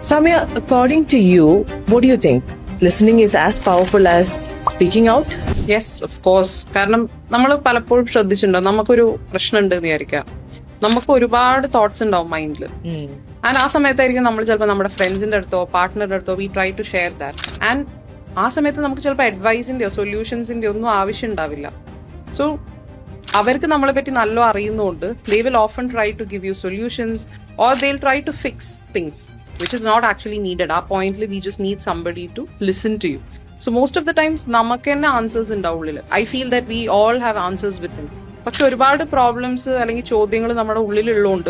Samya, according to you, what do you think? Listening is as powerful as speaking out? Yes of course. കാരണം നമ്മൾ പലപ്പോഴും ശ്രദ്ധിച്ചിട്ടുണ്ടോ, നമുക്കൊരു പ്രശ്നം ഉണ്ട് എന്ന് വിചാരിക്കാം, നമുക്ക് ഒരുപാട് തോട്ട്സ് ഉണ്ടാവും മൈൻഡിൽ. ആൻഡ് ആ സമയത്തായിരിക്കും നമ്മൾ ചിലപ്പോൾ നമ്മുടെ ഫ്രണ്ട്സിന്റെ അടുത്തോ പാർട്ട്ണറുടെ അടുത്തോ we try to share that. And ആ സമയത്ത് നമുക്ക് ചിലപ്പോൾ അഡ്വൈസിന്റെയോ സൊല്യൂഷൻസിന്റെയോ ഒന്നും ആവശ്യം ഉണ്ടാവില്ല. സോ അവർക്ക് നമ്മളെ പറ്റി നല്ല അറിയുന്നതുകൊണ്ട് they will often try to give you solutions or they will try to fix things which is not actually needed. ആ പോയിന്റിൽ we just need somebody to listen to you. So most of the times നമുക്ക് തന്നെ answers ഉണ്ടാവും ഉള്ളിൽ. I feel that we all have answers within. പക്ഷെ ഒരുപാട് problems അല്ലെങ്കിൽ ചോദ്യങ്ങൾ നമ്മുടെ ഉള്ളിലുള്ളതുകൊണ്ട്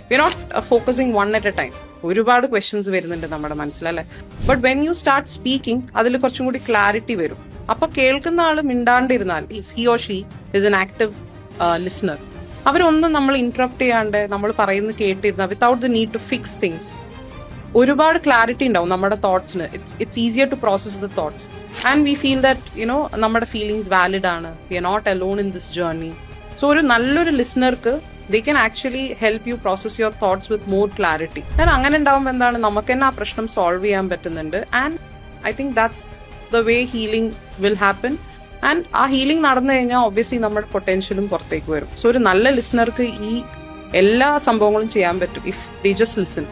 we are not focusing one at a time. ഒരുപാട് ക്വസ്റ്റ്യൻസ് വരുന്നുണ്ട് നമ്മുടെ മനസ്സിലല്ലേ. But when you start speaking അതിൽ കുറച്ചും കൂടി ക്ലാരിറ്റി വരും. അപ്പൊ കേൾക്കുന്ന ആൾ മിണ്ടാണ്ടിരുന്നാൽ, if he or she is an active listener, അവരൊന്നും നമ്മൾ ഇന്ററപ്റ്റ് ചെയ്യാണ്ട് നമ്മൾ പറയുന്നത് കേട്ടിരുന്ന without the need to fix things, ഒരുപാട് ക്ലാരിറ്റി ഉണ്ടാവും നമ്മുടെ തോട്ട്സിന്. It's easier to process the thoughts and we feel that നമ്മുടെ ഫീലിംഗ്സ് വാലിഡ് ആണ്. We are not alone in this journey. So ഒരു നല്ലൊരു ലിസണർക്ക് they can actually help you process your thoughts with more clarity. And അങ്ങനെ ഉണ്ടാവുമ്പോൾ എന്താണ്, നമുക്ക് തന്നെ ആ പ്രശ്നം സോൾവ് ചെയ്യാൻ പറ്റുന്നുണ്ട്. And I think that's the way healing will happen. And ആ ഹീലിംഗ് നടന്നു കഴിഞ്ഞാൽ ഒബ്വിയസ്ലി നമ്മുടെ പൊട്ടൻഷ്യലും പുറത്തേക്ക് വരും. സോ ഒരു നല്ല ലിസണർക്ക് ഈ എല്ലാ സംഭവങ്ങളും ചെയ്യാൻ പറ്റും ഇഫ് ദേ ജസ്റ്റ് ലിസൺ.